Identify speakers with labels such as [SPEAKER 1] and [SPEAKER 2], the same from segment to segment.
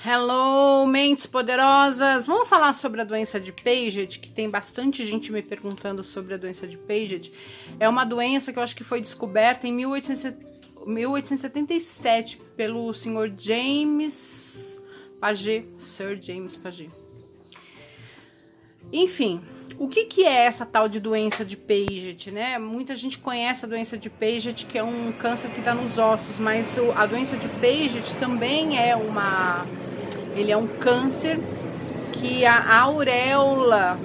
[SPEAKER 1] Hello, mentes poderosas! Vamos falar sobre a doença de Paget, que tem bastante gente me perguntando sobre a doença de Paget. É uma doença que eu acho que foi descoberta em 1877 pelo senhor James Paget, Sir James Paget. Enfim, o que é essa tal de doença de Paget, né? Muita gente conhece a doença de Paget, que é um câncer que dá nos ossos, mas a doença de Paget também é ele é um câncer que a auréola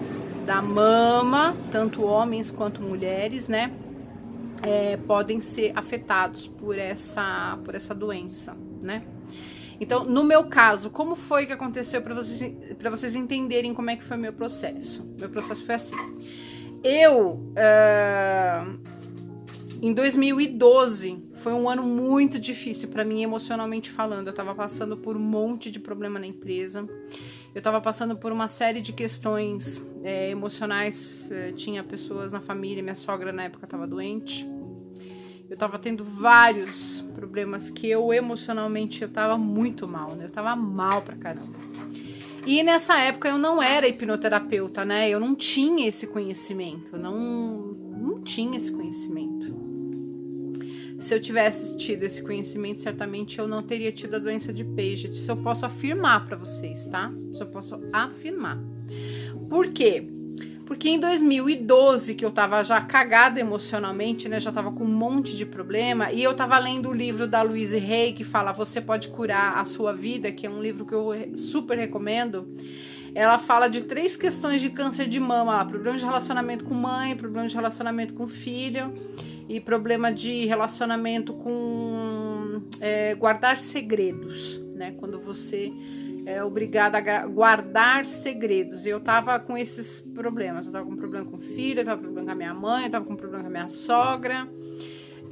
[SPEAKER 1] da mama, tanto homens quanto mulheres, né, podem ser afetados por essa doença, né? Então, no meu caso, como foi que aconteceu para vocês entenderem como é que foi meu processo? Meu processo foi assim. Em 2012, foi um ano muito difícil para mim, emocionalmente falando. Eu estava passando por um monte de problema na empresa. Eu estava passando por uma série de questões emocionais. Tinha pessoas na família, minha sogra na época estava doente. Eu estava tendo vários problemas que emocionalmente eu estava muito mal, né? Eu estava mal pra caramba. E nessa época eu não era hipnoterapeuta, né? Eu não tinha esse conhecimento, não tinha esse conhecimento. Se eu tivesse tido esse conhecimento, certamente eu não teria tido a doença de Paget. Isso eu posso afirmar para vocês, tá? Isso eu posso afirmar. Por quê? Porque em 2012, que eu tava já cagada emocionalmente, né? Já tava com um monte de problema. E eu tava lendo o livro da Louise Hay, que fala Você Pode Curar a Sua Vida, que é um livro que eu super recomendo. Ela fala de 3 questões de câncer de mama lá. Problema de relacionamento com mãe, problema de relacionamento com filho e problema de relacionamento com guardar segredos, né? Quando você é obrigada a guardar segredos. E eu tava com esses problemas. Eu tava com problema com o filho, eu tava com problema com a minha mãe, eu tava com problema com a minha sogra.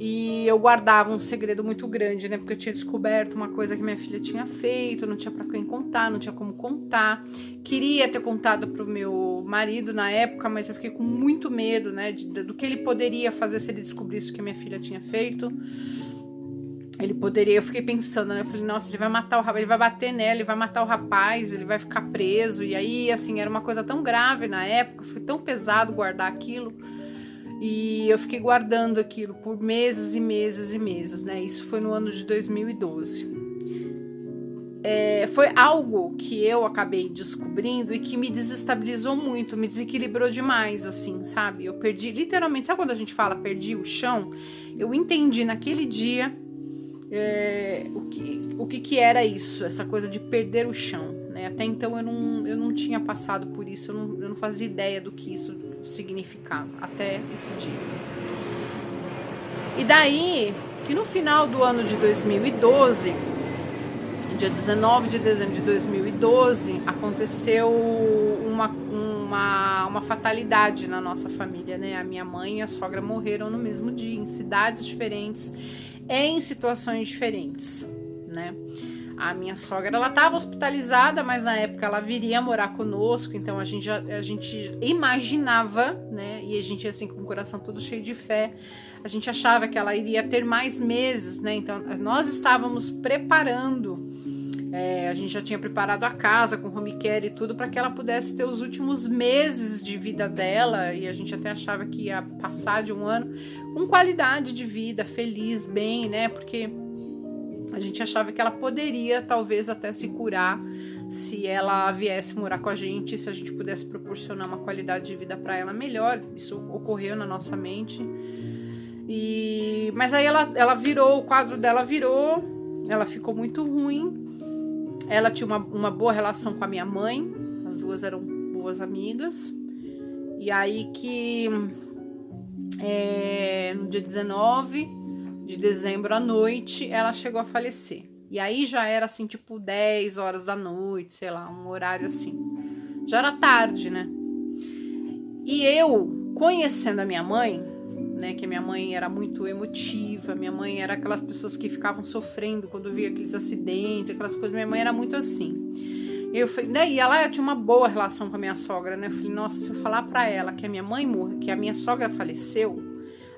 [SPEAKER 1] E eu guardava um segredo muito grande, né? Porque eu tinha descoberto uma coisa que minha filha tinha feito, não tinha pra quem contar, não tinha como contar. Queria ter contado pro meu marido na época, mas eu fiquei com muito medo, né? Do que ele poderia fazer se ele descobrisse o que a minha filha tinha feito. Eu fiquei pensando, né? Eu falei, nossa, ele vai matar o rapaz, ele vai bater nela, ele vai matar o rapaz, ele vai ficar preso. E aí, assim, era uma coisa tão grave na época, foi tão pesado guardar aquilo. E eu fiquei guardando aquilo por meses e meses e meses, né? Isso foi no ano de 2012. Foi algo que eu acabei descobrindo e que me desestabilizou muito, me desequilibrou demais, assim, sabe? Eu perdi, literalmente, sabe quando a gente fala perdi o chão? Eu entendi naquele dia o que era isso, essa coisa de perder o chão, né? Até então eu não tinha passado por isso, eu não fazia ideia do que isso significava até esse dia. E daí, que no final do ano de 2012, dia 19 de dezembro de 2012, aconteceu uma fatalidade na nossa família, né? A minha mãe e a sogra morreram no mesmo dia, em cidades diferentes, em situações diferentes, né? A minha sogra, ela estava hospitalizada, mas na época ela viria morar conosco, então a gente imaginava, né? E a gente, assim, com o coração todo cheio de fé, a gente achava que ela iria ter mais meses, né? Então nós estávamos preparando, a gente já tinha preparado a casa com home care e tudo para que ela pudesse ter os últimos meses de vida dela, e a gente até achava que ia passar de um ano com qualidade de vida, feliz, bem, né? Porque a gente achava que ela poderia talvez até se curar se ela viesse morar com a gente, se a gente pudesse proporcionar uma qualidade de vida para ela melhor. Isso ocorreu na nossa mente. Mas aí ela virou, o quadro dela virou, ela ficou muito ruim. Ela tinha uma boa relação com a minha mãe, as duas eram boas amigas. E aí que no dia 19 de dezembro à noite, ela chegou a falecer. E aí já era assim, tipo 10 horas da noite, sei lá, um horário assim. Já era tarde, né? E eu, conhecendo a minha mãe, né, que a minha mãe era muito emotiva, minha mãe era aquelas pessoas que ficavam sofrendo quando via aqueles acidentes, aquelas coisas, minha mãe era muito assim. Eu falei, né, e ela tinha uma boa relação com a minha sogra, né? Eu falei, nossa, se eu falar pra ela que a minha mãe morreu, que a minha sogra faleceu,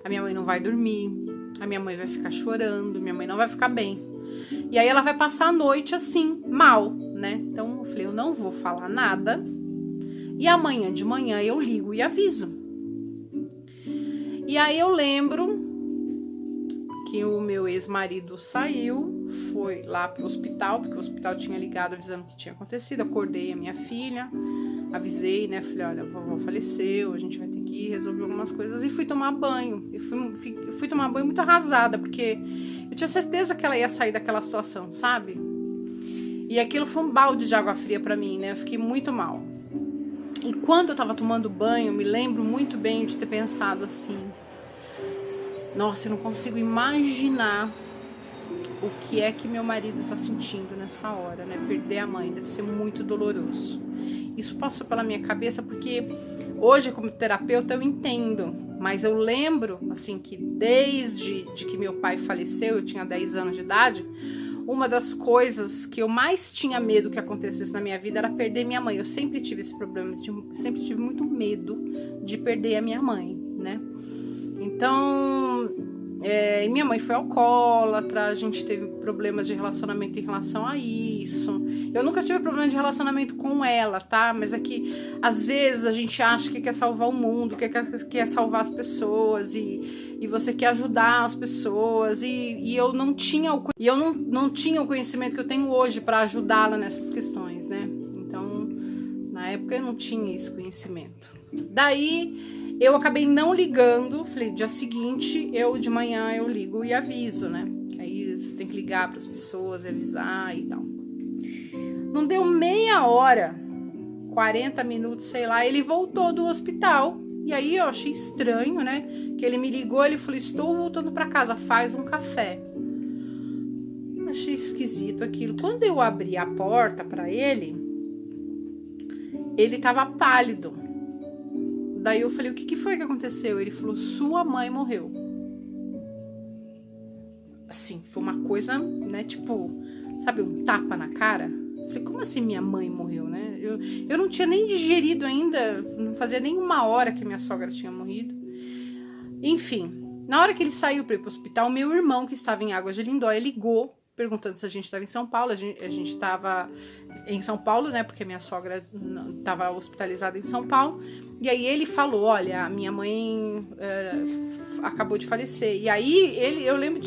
[SPEAKER 1] a minha mãe não vai dormir, a minha mãe vai ficar chorando, minha mãe não vai ficar bem. E aí ela vai passar a noite assim, mal, né? Então eu falei, eu não vou falar nada. E amanhã de manhã eu ligo e aviso. E aí eu lembro que o meu ex-marido saiu, foi lá pro hospital, porque o hospital tinha ligado avisando o que tinha acontecido. Acordei a minha filha, avisei, né? Falei, olha, a vovó faleceu, a gente vai ter que resolver algumas coisas. E fui tomar banho. Eu fui tomar banho muito arrasada, porque eu tinha certeza que ela ia sair daquela situação, sabe? E aquilo foi um balde de água fria pra mim, né? Eu fiquei muito mal. E quando eu tava tomando banho, me lembro muito bem de ter pensado assim, nossa, eu não consigo imaginar o que é que meu marido tá sentindo nessa hora, né? Perder a mãe deve ser muito doloroso. Isso passou pela minha cabeça porque hoje, como terapeuta, eu entendo. Mas eu lembro, assim, que desde que meu pai faleceu, eu tinha 10 anos de idade, uma das coisas que eu mais tinha medo que acontecesse na minha vida era perder minha mãe. Eu sempre tive esse problema, sempre tive muito medo de perder a minha mãe, né? Então, minha mãe foi alcoólatra, a gente teve problemas de relacionamento em relação a isso. Eu nunca tive problema de relacionamento com ela, tá? Mas é que, às vezes, a gente acha que quer salvar o mundo, que quer salvar as pessoas e você quer ajudar as pessoas e eu não tinha não tinha o conhecimento que eu tenho hoje para ajudá-la nessas questões, né? Então, na época eu não tinha esse conhecimento. Daí eu acabei não ligando, falei, dia seguinte, de manhã eu ligo e aviso, né? Que aí você tem que ligar para as pessoas e avisar e tal. Não deu meia hora, 40 minutos, sei lá, ele voltou do hospital. E aí eu achei estranho, né? Que ele me ligou, ele falou, estou voltando para casa, faz um café. Achei esquisito aquilo. Quando eu abri a porta para ele tava pálido. Daí eu falei, o que foi que aconteceu? Ele falou, sua mãe morreu. Assim, foi uma coisa, né, tipo, sabe, um tapa na cara. Eu falei, como assim minha mãe morreu, né? Eu não tinha nem digerido ainda, não fazia nem uma hora que minha sogra tinha morrido. Enfim, na hora que ele saiu para ir pro hospital, meu irmão, que estava em Águas de Lindóia, ligou, perguntando se a gente estava em São Paulo. A gente estava em São Paulo, né? Porque a minha sogra estava hospitalizada em São Paulo. E aí ele falou, olha, a minha mãe acabou de falecer. E aí eu lembro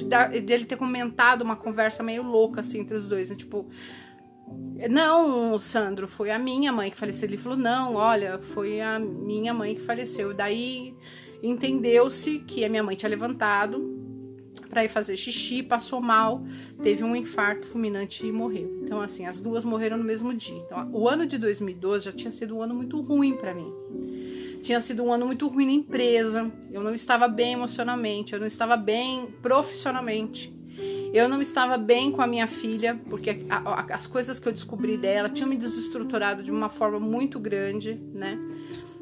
[SPEAKER 1] dele ter comentado uma conversa meio louca, assim, entre os dois, né? Tipo, não, Sandro, foi a minha mãe que faleceu. Ele falou, não, olha, foi a minha mãe que faleceu. Daí entendeu-se que a minha mãe tinha levantado para ir fazer xixi, passou mal, teve um infarto fulminante e morreu. Então, assim, as duas morreram no mesmo dia. Então, o ano de 2012 já tinha sido um ano muito ruim para mim. Tinha sido um ano muito ruim na empresa, eu não estava bem emocionalmente, eu não estava bem profissionalmente, eu não estava bem com a minha filha, porque as coisas que eu descobri dela tinham me desestruturado de uma forma muito grande, né?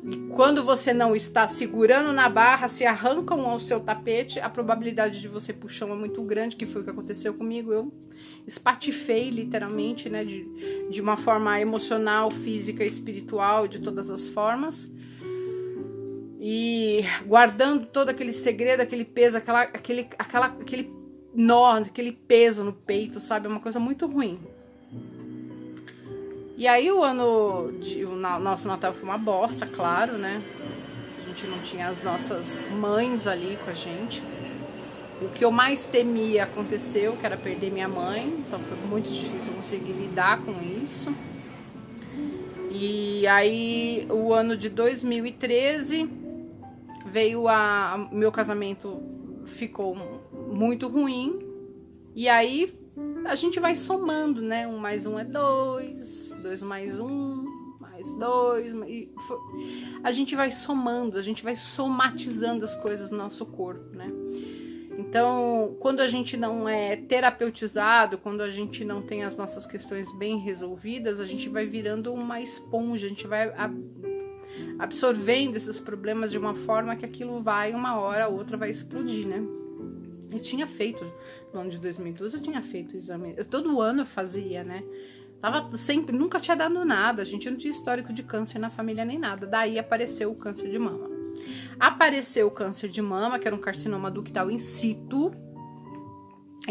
[SPEAKER 1] E quando você não está segurando na barra, se arrancam ao seu tapete, a probabilidade de você puxar é muito grande, que foi o que aconteceu comigo. Eu espatifei, literalmente, né, de uma forma emocional, física, espiritual, de todas as formas. E guardando todo aquele segredo, aquele peso, aquele nó, aquele peso no peito, sabe? É uma coisa muito ruim. E aí o nosso Natal foi uma bosta, claro, né? A gente não tinha as nossas mães ali com a gente. O que eu mais temia aconteceu, que era perder minha mãe. Então foi muito difícil eu conseguir lidar com isso. E aí o ano de 2013 veio meu casamento ficou muito ruim. E aí a gente vai somando, né? 1 mais 1 é 2, 2 mais 1, mais 2. A gente vai somando, a gente vai somatizando as coisas no nosso corpo, né? Então, quando a gente não é terapeutizado, quando a gente não tem as nossas questões bem resolvidas, a gente vai virando uma esponja, a gente vai absorvendo esses problemas de uma forma que aquilo vai, uma hora ou outra, vai explodir, né? Eu tinha feito, no ano de 2012, eu tinha feito o exame. Todo ano eu fazia, né? Tava sempre, nunca tinha dado nada. A gente não tinha histórico de câncer na família nem nada. Daí apareceu o câncer de mama. Apareceu o câncer de mama, que era um carcinoma ductal in situ.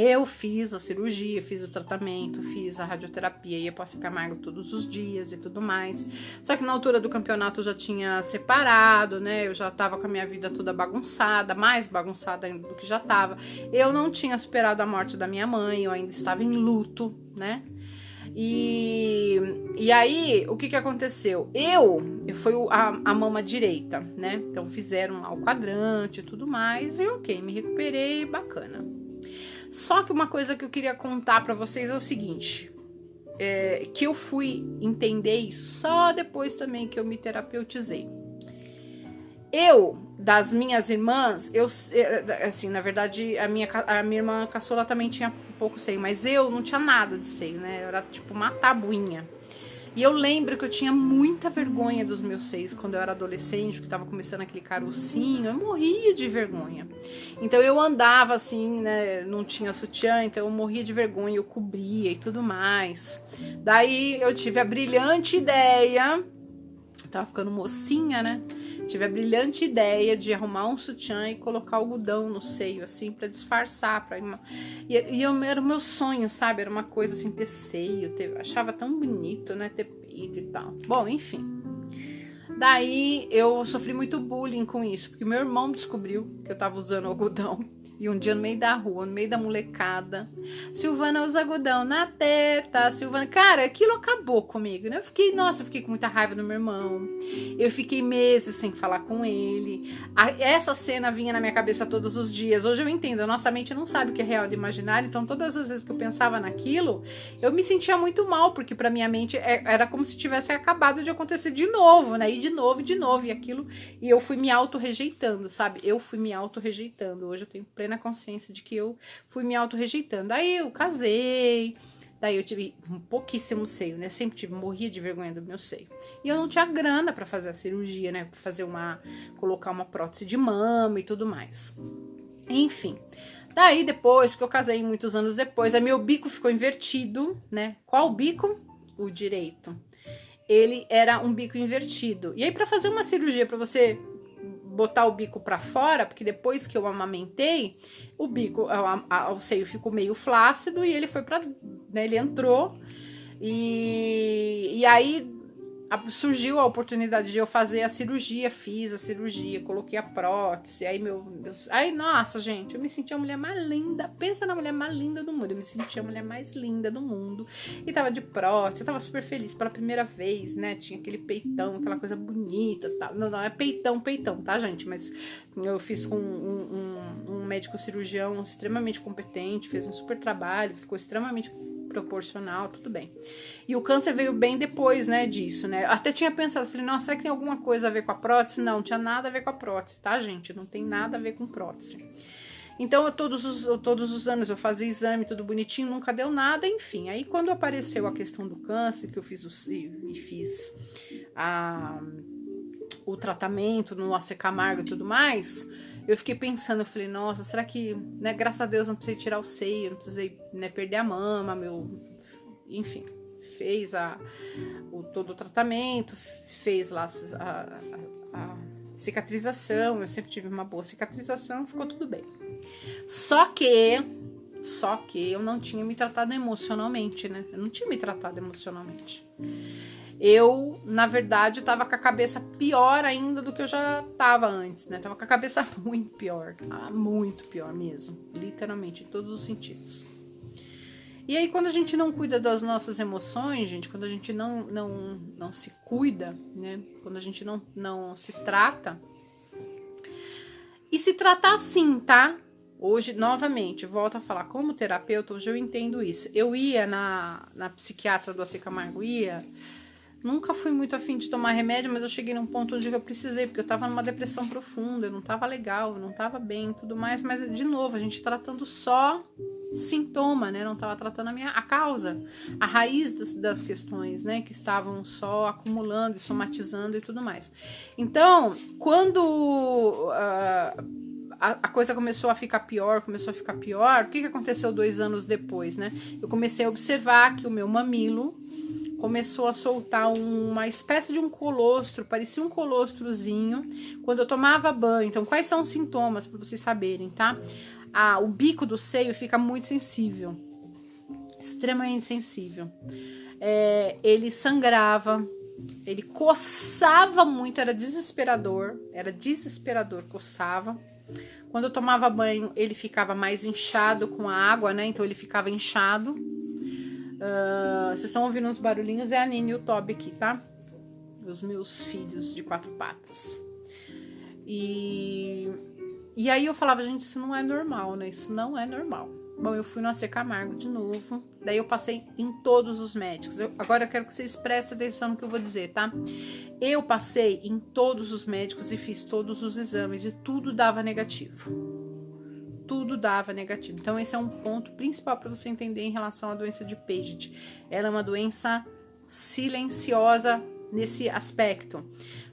[SPEAKER 1] Eu fiz a cirurgia, fiz o tratamento, fiz a radioterapia, ia para Camargo todos os dias e tudo mais. Só que na altura do campeonato eu já tinha separado, né? Eu já tava com a minha vida toda bagunçada, mais bagunçada ainda do que já tava. Eu não tinha superado a morte da minha mãe, eu ainda estava em luto, né? E aí, o que aconteceu? Eu fui a mama direita, né? Então fizeram lá o quadrante e tudo mais, e ok, me recuperei, bacana. Só que uma coisa que eu queria contar pra vocês é o seguinte, que eu fui entender isso só depois também que eu me terapeutizei. Das minhas irmãs, assim, na verdade, a minha irmã caçula também tinha pouco seio, mas eu não tinha nada de seio, né? Eu era tipo uma tabuinha. E eu lembro que eu tinha muita vergonha dos meus seios quando eu era adolescente, que tava começando aquele carocinho, eu morria de vergonha. Então eu andava assim, né, não tinha sutiã, então eu morria de vergonha, eu cobria e tudo mais. Daí eu tive a brilhante ideia, tava ficando mocinha, né? Tive a brilhante ideia de arrumar um sutiã e colocar algodão no seio, assim, pra disfarçar. Era o meu sonho, sabe? Era uma coisa assim, ter seio, achava tão bonito, né? Ter peito e tal. Bom, enfim. Daí eu sofri muito bullying com isso, porque meu irmão descobriu que eu tava usando algodão. E um dia no meio da rua, no meio da molecada, Silvana usa algodão na teta, Silvana... Cara, aquilo acabou comigo, né? Eu fiquei com muita raiva do meu irmão. Eu fiquei meses sem falar com ele. Essa cena vinha na minha cabeça todos os dias. Hoje eu entendo, a nossa mente não sabe o que é real e imaginário, então todas as vezes que eu pensava naquilo, eu me sentia muito mal, porque pra minha mente era como se tivesse acabado de acontecer de novo, né? E de novo, e aquilo... E eu fui me auto-rejeitando, sabe? Eu fui me auto-rejeitando. Hoje eu tenho plena consciência de que eu fui me auto-rejeitando. Aí eu casei, daí eu tive um pouquíssimo seio, né? Sempre morria de vergonha do meu seio. E eu não tinha grana pra fazer a cirurgia, né? Pra fazer colocar uma prótese de mama e tudo mais. Enfim. Daí depois que eu casei, muitos anos depois, aí meu bico ficou invertido, né? Qual bico? O direito. Ele era um bico invertido. E aí pra fazer uma cirurgia, pra você botar o bico pra fora, porque depois que eu amamentei, o bico, o seio ficou meio flácido e ele foi pra, né, ele entrou e aí surgiu a oportunidade de eu fazer a cirurgia, fiz a cirurgia, coloquei a prótese, aí aí nossa, gente, eu me senti a mulher mais linda, pensa na mulher mais linda do mundo, eu me senti a mulher mais linda do mundo, e tava de prótese, eu tava super feliz pela primeira vez, né, tinha aquele peitão, aquela coisa bonita, tal. Não é peitão, tá, gente, mas eu fiz com um médico cirurgião extremamente competente, fez um super trabalho, ficou extremamente proporcional, tudo bem. E o câncer veio bem depois, né, disso, né? Até tinha pensado, falei, nossa, será que tem alguma coisa a ver com a prótese? Não, tinha nada a ver com a prótese, tá, gente? Não tem nada a ver com prótese. Então, todos os anos eu fazia exame, tudo bonitinho, nunca deu nada, enfim. Aí, quando apareceu a questão do câncer, que eu fiz o tratamento no AC Camargo e tudo mais, eu fiquei pensando, eu falei, nossa, será que, né, graças a Deus não precisei tirar o seio, não precisei, né, perder a mama, enfim, fez todo o tratamento, fez lá a cicatrização, eu sempre tive uma boa cicatrização, ficou tudo bem. Só que eu não tinha me tratado emocionalmente, né, eu não tinha me tratado emocionalmente. Eu, na verdade, tava com a cabeça pior ainda do que eu já tava antes, né? Tava com a cabeça muito pior mesmo, literalmente, em todos os sentidos. E aí, quando a gente não cuida das nossas emoções, gente, quando a gente não se cuida, né? Quando a gente não se trata, e se tratar assim, tá? Hoje, novamente, volto a falar, como terapeuta, hoje eu entendo isso. Eu ia na psiquiatra do AC Camargo, nunca fui muito afim de tomar remédio, mas eu cheguei num ponto onde eu precisei, porque eu tava numa depressão profunda, eu não tava legal, eu não tava bem e tudo mais, mas, de novo, a gente tratando só sintoma, né, não tava tratando a causa, a raiz das questões, né, que estavam só acumulando e somatizando e tudo mais. Então, quando a coisa começou a ficar pior, o que aconteceu 2 anos depois, né? Eu comecei a observar que o meu mamilo começou a soltar uma espécie de um colostro, parecia um colostrozinho, quando eu tomava banho. Então, quais são os sintomas, para vocês saberem, tá? o bico do seio fica muito sensível, extremamente sensível. Ele sangrava, ele coçava muito, era desesperador, coçava. Quando eu tomava banho, ele ficava mais inchado com a água, né? Então ele ficava inchado. Vocês estão ouvindo uns barulhinhos, é a Nina e o Toby aqui, tá? Os meus filhos de 4 patas. E aí eu falava, gente, isso não é normal, né? Isso não é normal. Bom, eu fui no AC Camargo de novo. Daí eu passei em todos os médicos. Agora eu quero que vocês prestem atenção no que eu vou dizer, tá? Eu passei em todos os médicos e fiz todos os exames e tudo dava negativo. Tudo dava negativo. Então esse é um ponto principal para você entender em relação à doença de Paget. Ela é uma doença silenciosa nesse aspecto.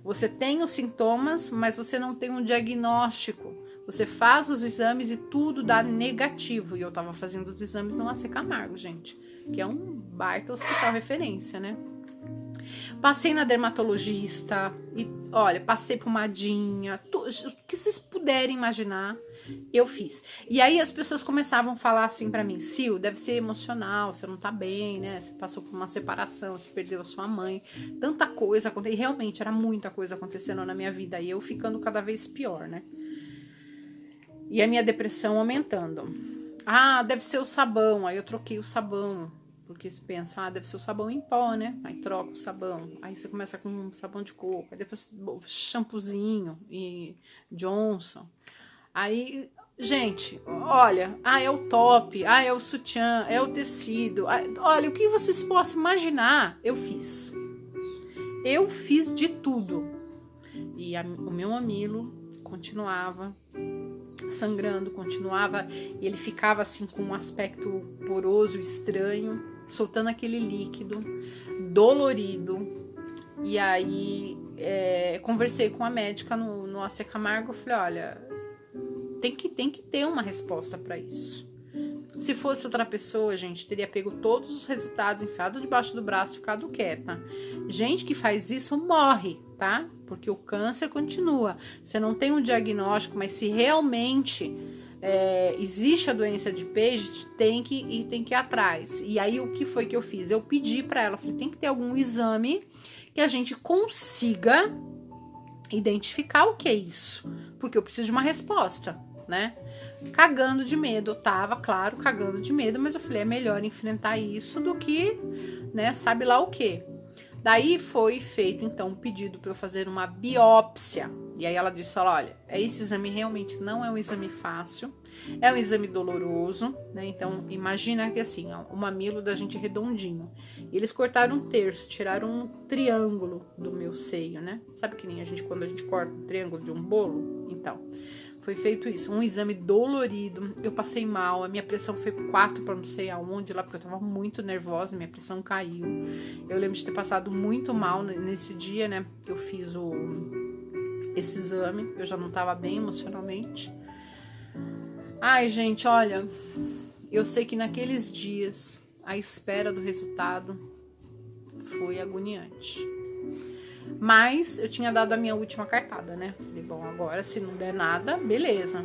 [SPEAKER 1] Você tem os sintomas, mas você não tem um diagnóstico. Você faz os exames e tudo dá negativo. E eu tava fazendo os exames no AC Camargo, gente. Que é um baita hospital referência, né? Passei na dermatologista. E, olha, passei pomadinha. O que vocês puderem imaginar, eu fiz. E aí as pessoas começavam a falar assim pra mim. Sil, deve ser emocional, você não tá bem, né? Você passou por uma separação, você perdeu a sua mãe. Tanta coisa acontecendo. E realmente era muita coisa acontecendo na minha vida. E eu ficando cada vez pior, né? E a minha depressão aumentando. Deve ser o sabão. Aí eu troquei o sabão. Porque você pensa, deve ser o sabão em pó, né? Aí troca o sabão. Aí você começa com sabão de coco. Aí depois shampoozinho e Johnson. Aí, gente, olha. É o top. É o sutiã. É o tecido. Olha, o que vocês possam imaginar, eu fiz. Eu fiz de tudo. E o meu mamilo continuava sangrando, continuava, e ele ficava assim com um aspecto poroso, estranho, soltando aquele líquido, dolorido. E aí conversei com a médica no AC Camargo, falei, olha, tem que ter uma resposta para isso. Se fosse outra pessoa, gente, teria pego todos os resultados, enfiado debaixo do braço e ficado quieta. Gente que faz isso morre, tá? Porque o câncer continua. Você não tem um diagnóstico, mas se realmente existe a doença de Paget, tem que ir atrás. E aí, o que foi que eu fiz? Eu pedi para ela, falei, tem que ter algum exame que a gente consiga identificar o que é isso. Porque eu preciso de uma resposta, né? Cagando de medo, eu tava, claro, cagando de medo, mas eu falei, é melhor enfrentar isso do que, né, sabe lá o quê. Daí foi feito, então, um pedido para eu fazer uma biópsia. E aí ela disse, olha, esse exame realmente não é um exame fácil, é um exame doloroso, né? Então, imagina que assim, o mamilo da gente é redondinho. E eles cortaram um terço, tiraram um triângulo do meu seio, né? Sabe que nem quando a gente corta um triângulo de um bolo? Então, foi feito isso, um exame dolorido, eu passei mal, a minha pressão foi 4 para não sei aonde lá, porque eu tava muito nervosa, minha pressão caiu. Eu lembro de ter passado muito mal nesse dia, né, que eu fiz esse exame, eu já não tava bem emocionalmente. Ai, gente, olha, eu sei que naqueles dias, a espera do resultado foi agoniante. Mas eu tinha dado a minha última cartada, né? Falei, bom, agora se não der nada, beleza.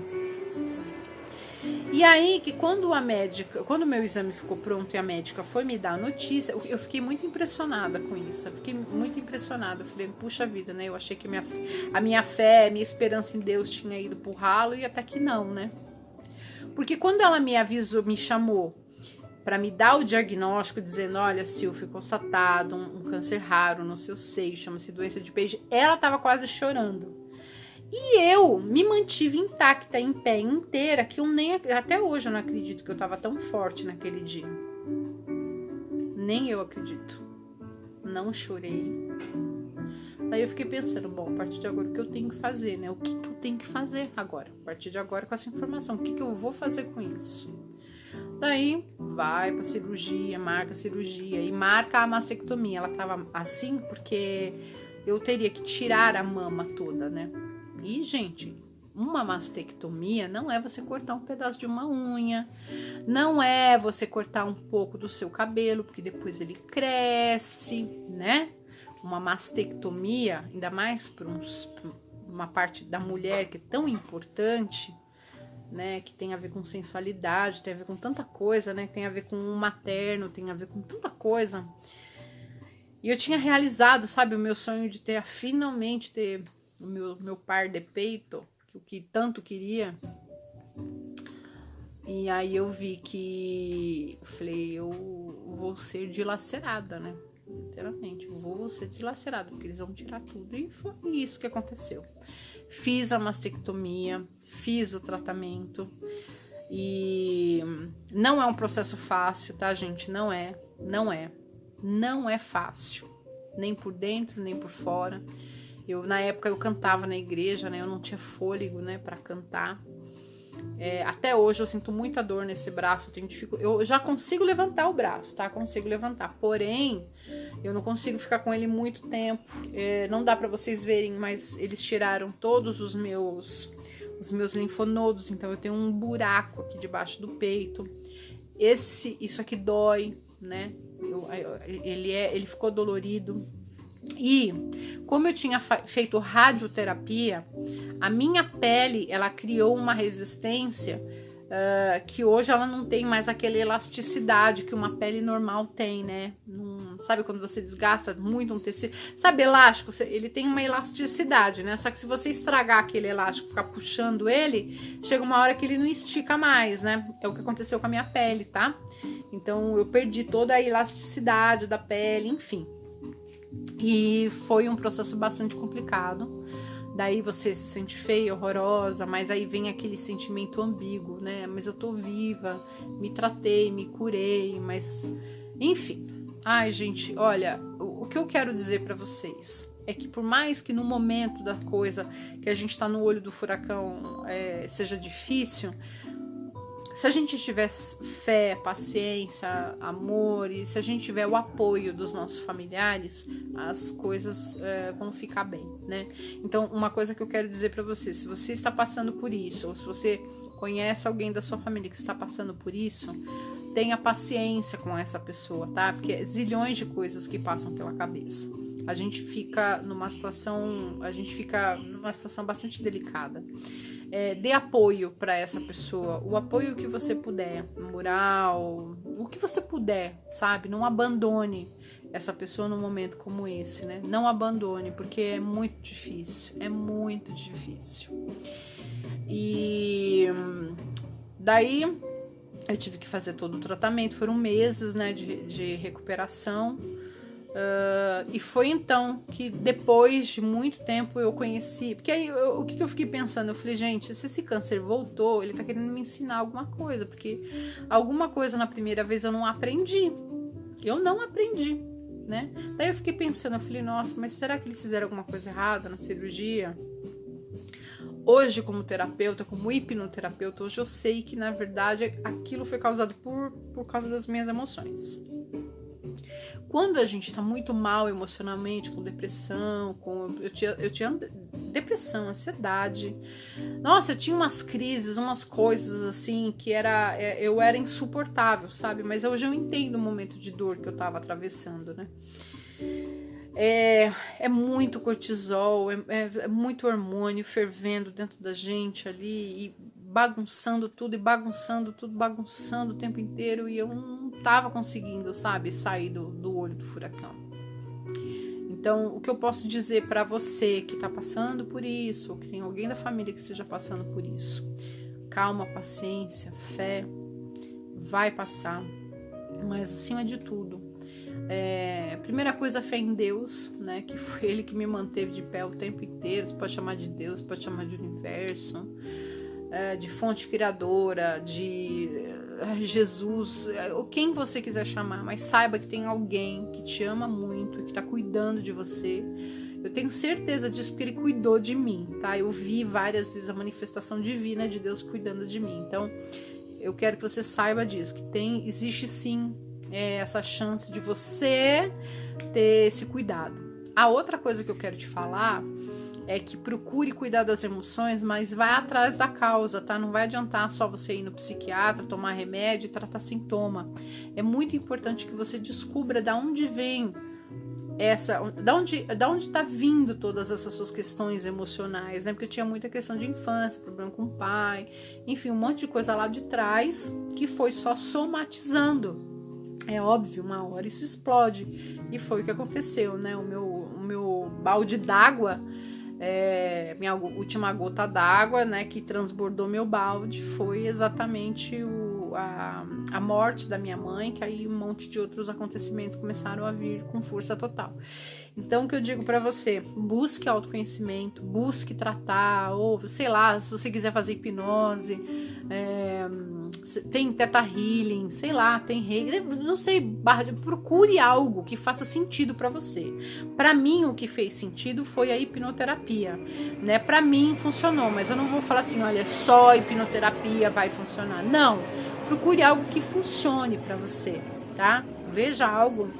[SPEAKER 1] E aí que quando o meu exame ficou pronto e a médica foi me dar a notícia, eu fiquei muito impressionada com isso. Eu fiquei muito impressionada. Eu falei, puxa vida, né? Eu achei que a minha fé, a minha esperança em Deus tinha ido pro ralo e até que não, né? Porque quando ela me avisou, me chamou para me dar o diagnóstico, dizendo, olha, Sil, foi constatado um câncer raro no seu seio, chama-se doença de Paget, ela estava quase chorando. E eu me mantive intacta, em pé, inteira, que até hoje eu não acredito que eu estava tão forte naquele dia. Nem eu acredito. Não chorei. Daí eu fiquei pensando, bom, a partir de agora o que eu tenho que fazer, né? O que eu tenho que fazer agora? A partir de agora com essa informação, o que eu vou fazer com isso? Daí vai pra cirurgia, marca a cirurgia e marca a mastectomia. Ela tava assim porque eu teria que tirar a mama toda, né? E, gente, uma mastectomia não é você cortar um pedaço de uma unha, não é você cortar um pouco do seu cabelo, porque depois ele cresce, né? Uma mastectomia, ainda mais para uma parte da mulher que é tão importante, né, que tem a ver com sensualidade, tem a ver com tanta coisa, né, tem a ver com o materno, tem a ver com tanta coisa. E eu tinha realizado, sabe, o meu sonho de finalmente ter o meu par de peito, o que tanto queria. E aí eu vi que, eu falei, eu vou ser dilacerada, né, literalmente, eu vou ser dilacerada, porque eles vão tirar tudo. E foi isso que aconteceu. Fiz a mastectomia, fiz o tratamento e não é um processo fácil, tá, gente? Não é fácil, nem por dentro, nem por fora. Na época eu cantava na igreja, né? Eu não tinha fôlego, né, para cantar. Até hoje eu sinto muita dor nesse braço, eu já consigo levantar o braço, tá? Consigo levantar, porém eu não consigo ficar com ele muito tempo. Não dá para vocês verem, mas eles tiraram todos os meus linfonodos, então eu tenho um buraco aqui debaixo do peito. Isso aqui dói, né? Ele ficou dolorido. E como eu tinha feito radioterapia, a minha pele, ela criou uma resistência que hoje ela não tem mais aquela elasticidade que uma pele normal tem, né? Sabe quando você desgasta muito um tecido? Sabe, elástico, ele tem uma elasticidade, né? Só que se você estragar aquele elástico, ficar puxando ele, chega uma hora que ele não estica mais, né? É o que aconteceu com a minha pele, tá? Então eu perdi toda a elasticidade da pele, enfim. E foi um processo bastante complicado. Daí você se sente feia, horrorosa, mas aí vem aquele sentimento ambíguo, né? Mas eu tô viva, me tratei, me curei, mas enfim. Ai, gente, olha, o que eu quero dizer pra vocês é que por mais que no momento da coisa que a gente tá no olho do furacão seja difícil, se a gente tiver fé, paciência, amor, e se a gente tiver o apoio dos nossos familiares, as coisas vão ficar bem, né? Então, uma coisa que eu quero dizer para você, se você está passando por isso, ou se você conhece alguém da sua família que está passando por isso, tenha paciência com essa pessoa, tá? Porque é zilhões de coisas que passam pela cabeça. A gente fica numa situação bastante delicada. Dê apoio para essa pessoa, o apoio que você puder, moral, o que você puder, sabe? Não abandone essa pessoa num momento como esse, né? Não abandone, porque é muito difícil, E daí eu tive que fazer todo o tratamento, foram meses, né, de recuperação. E foi então que depois de muito tempo eu conheci, porque aí o que eu fiquei pensando, eu falei, gente, se esse câncer voltou, ele tá querendo me ensinar alguma coisa, porque alguma coisa na primeira vez eu não aprendi, né? Daí eu fiquei pensando, eu falei, nossa, mas será que eles fizeram alguma coisa errada na cirurgia? Hoje, como terapeuta, como hipnoterapeuta, hoje eu sei que na verdade aquilo foi causado por causa das minhas emoções. Quando a gente tá muito mal emocionalmente, com depressão, eu tinha depressão, ansiedade. Nossa, eu tinha umas crises, umas coisas assim que eu era insuportável, sabe? Mas hoje eu entendo o momento de dor que eu tava atravessando, né? É muito cortisol, é muito hormônio fervendo dentro da gente ali e bagunçando tudo o tempo inteiro, e eu não tava conseguindo, sabe, sair do olho do furacão. Então, o que eu posso dizer para você que tá passando por isso, ou que tem alguém da família que esteja passando por isso, calma, paciência, fé, vai passar, mas acima de tudo, primeira coisa, fé em Deus, né, que foi Ele que me manteve de pé o tempo inteiro. Você pode chamar de Deus, pode chamar de universo, de fonte criadora, de Jesus, ou quem você quiser chamar, mas saiba que tem alguém que te ama muito e que tá cuidando de você. Eu tenho certeza disso porque Ele cuidou de mim, tá? Eu vi várias vezes a manifestação divina de Deus cuidando de mim. Então, eu quero que você saiba disso, que existe sim essa chance de você ter esse cuidado. A outra coisa que eu quero te falar é que procure cuidar das emoções, mas vai atrás da causa, tá? Não vai adiantar só você ir no psiquiatra, tomar remédio e tratar sintoma. É muito importante que você descubra de onde vem da onde tá vindo todas essas suas questões emocionais, né? Porque eu tinha muita questão de infância, problema com o pai, enfim, um monte de coisa lá de trás que foi só somatizando. É óbvio, uma hora isso explode. E foi o que aconteceu, né? O meu balde d'água, minha última gota d'água, né, que transbordou meu balde, foi exatamente a morte da minha mãe, que aí um monte de outros acontecimentos começaram a vir com força total. Então, o que eu digo pra você, busque autoconhecimento, busque tratar, ou sei lá, se você quiser fazer hipnose, tem Theta Healing, sei lá, tem reiki, não sei, procure algo que faça sentido pra você. Pra mim, o que fez sentido foi a hipnoterapia, né? Pra mim funcionou, mas eu não vou falar assim, olha, só hipnoterapia vai funcionar. Não, procure algo que funcione pra você, tá? Veja algo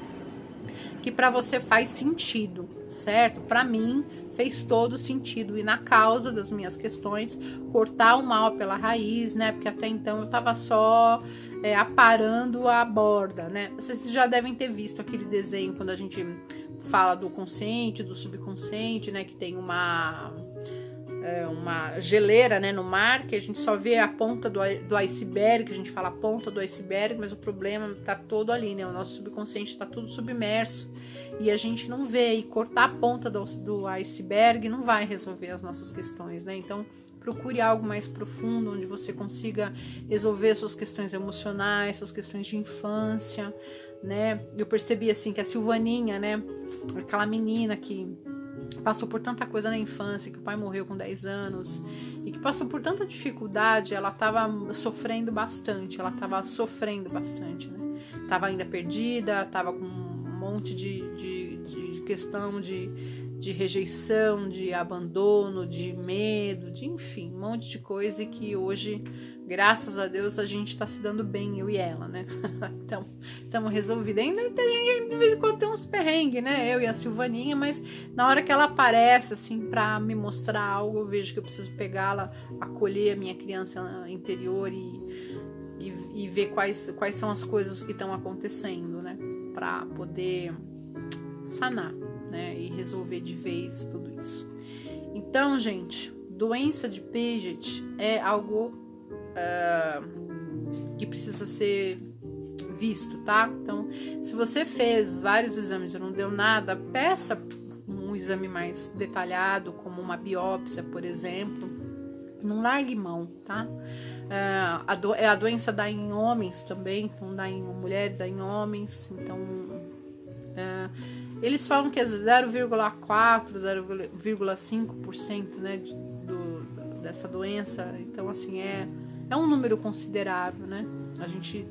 [SPEAKER 1] que pra você faz sentido, certo? Pra mim fez todo sentido e na causa das minhas questões, cortar o mal pela raiz, né? Porque até então eu tava só aparando a borda, né? Vocês já devem ter visto aquele desenho quando a gente fala do consciente, do subconsciente, né? Que tem uma geleira, né, no mar, que a gente só vê a ponta do iceberg, a gente fala a ponta do iceberg, mas o problema tá todo ali, né? O nosso subconsciente tá tudo submerso e a gente não vê, e cortar a ponta do iceberg não vai resolver as nossas questões, né? Então, procure algo mais profundo, onde você consiga resolver suas questões emocionais, suas questões de infância, né? Eu percebi, assim, que a Silvaninha, né, aquela menina que passou por tanta coisa na infância, que o pai morreu com 10 anos e que passou por tanta dificuldade, ela estava sofrendo bastante, né? Tava ainda perdida, tava com um monte de questão de rejeição, de abandono, de medo, de enfim, um monte de coisa, e que hoje, graças a Deus, a gente tá se dando bem, eu e ela, né? Então, estamos resolvidos. Ainda a gente, de vez em quando, tem uns perrengues, né? Eu e a Silvaninha, mas na hora que ela aparece, assim, pra me mostrar algo, eu vejo que eu preciso pegá-la, acolher a minha criança interior e ver quais são as coisas que estão acontecendo, né? Pra poder sanar, né? E resolver de vez tudo isso. Então, gente, doença de Paget é algo que precisa ser visto, tá? Então, se você fez vários exames e não deu nada, peça um exame mais detalhado, como uma biópsia, por exemplo. Não largue mão, tá? A doença dá em homens também, então dá em mulheres, dá em homens, então eles falam que é 0,4, 0,5%, né, dessa doença, então assim, é um número considerável, né? A gente,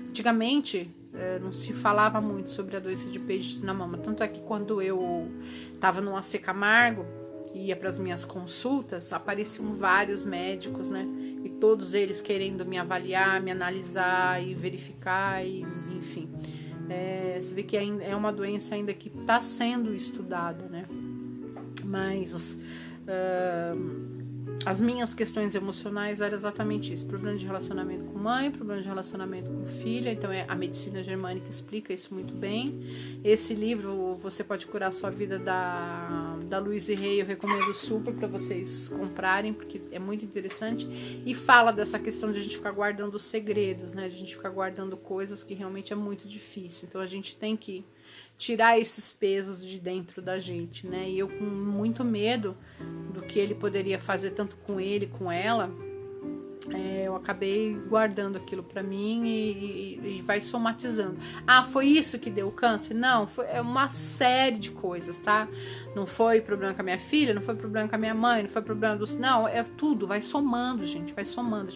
[SPEAKER 1] antigamente, não se falava muito sobre a doença de Paget na mama, tanto é que quando eu estava no AC Camargo, ia para as minhas consultas, apareciam vários médicos, né? E todos eles querendo me avaliar, me analisar e verificar, e, enfim. Você vê que é uma doença ainda que está sendo estudada, né? Mas as minhas questões emocionais eram exatamente isso: problema de relacionamento com mãe, problema de relacionamento com filha. Então a medicina germânica explica isso muito bem. Esse livro, Você Pode Curar a Sua Vida, da Louise Hay, eu recomendo super para vocês comprarem, porque é muito interessante e fala dessa questão de a gente ficar guardando segredos, né? De a gente ficar guardando coisas que realmente é muito difícil. Então a gente tem que tirar esses pesos de dentro da gente, né? E eu, com muito medo do que ele poderia fazer tanto com ele, com ela, eu acabei guardando aquilo pra mim e vai somatizando. Ah, foi isso que deu o câncer? Não, foi uma série de coisas, tá? Não foi problema com a minha filha, não foi problema com a minha mãe, não foi problema do... Não, é tudo, vai somando, gente, vai somando.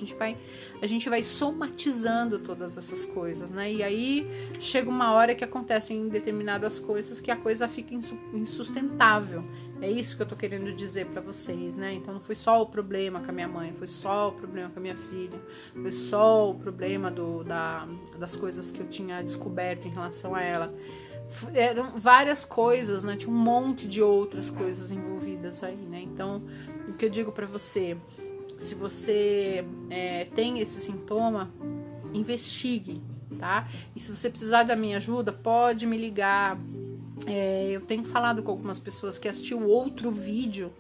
[SPEAKER 1] A gente vai somatizando todas essas coisas, né? E aí chega uma hora que acontecem determinadas coisas que a coisa fica insustentável. É isso que eu tô querendo dizer pra vocês, né? Então não foi só o problema com a minha mãe, foi só o problema com a minha filha, foi só o problema das coisas que eu tinha descoberto em relação a ela. Eram várias coisas, né? Tinha um monte de outras coisas envolvidas aí, né? Então, o que eu digo pra você, se você tem esse sintoma, investigue, tá? E se você precisar da minha ajuda, pode me ligar, Eu tenho falado com algumas pessoas que assistiu outro vídeo,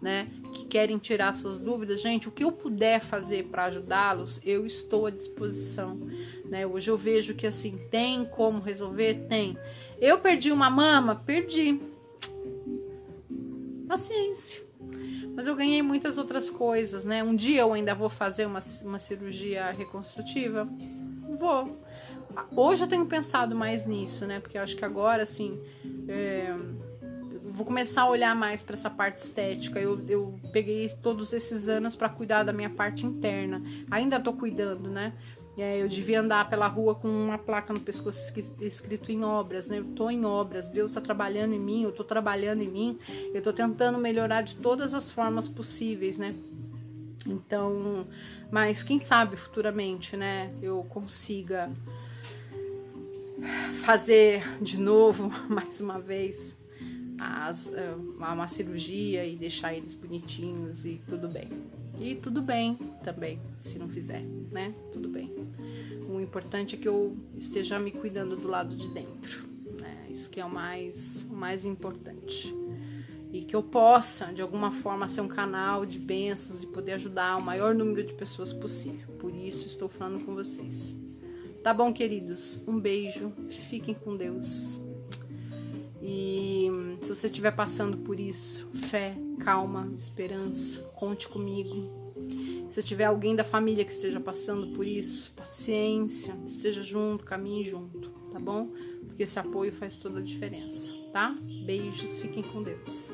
[SPEAKER 1] né, que querem tirar suas dúvidas. Gente, o que eu puder fazer para ajudá-los, eu estou à disposição, né? Hoje eu vejo que assim, tem como resolver? Tem. Eu perdi uma mama? Perdi. Paciência. Mas eu ganhei muitas outras coisas, né? Um dia eu ainda vou fazer uma cirurgia reconstrutiva? Vou. Hoje eu tenho pensado mais nisso, né? Porque eu acho que agora, assim, eu vou começar a olhar mais para essa parte estética. Eu peguei todos esses anos para cuidar da minha parte interna. Ainda tô cuidando, né? Eu devia andar pela rua com uma placa no pescoço escrito em obras, né? Eu tô em obras, Deus tá trabalhando em mim, eu tô trabalhando em mim, eu tô tentando melhorar de todas as formas possíveis, né? Então, mas quem sabe futuramente, né? Eu consiga fazer de novo, mais uma vez, uma cirurgia e deixar eles bonitinhos e tudo bem. E tudo bem também, se não fizer, né? Tudo bem. O importante é que eu esteja me cuidando do lado de dentro, né? Isso que é o mais importante. E que eu possa, de alguma forma, ser um canal de bênçãos e poder ajudar o maior número de pessoas possível. Por isso estou falando com vocês. Tá bom, queridos? Um beijo. Fiquem com Deus. E se você estiver passando por isso, fé, calma, esperança, conte comigo. Se tiver alguém da família que esteja passando por isso, paciência, esteja junto, caminhe junto, tá bom? Porque esse apoio faz toda a diferença, tá? Beijos, fiquem com Deus.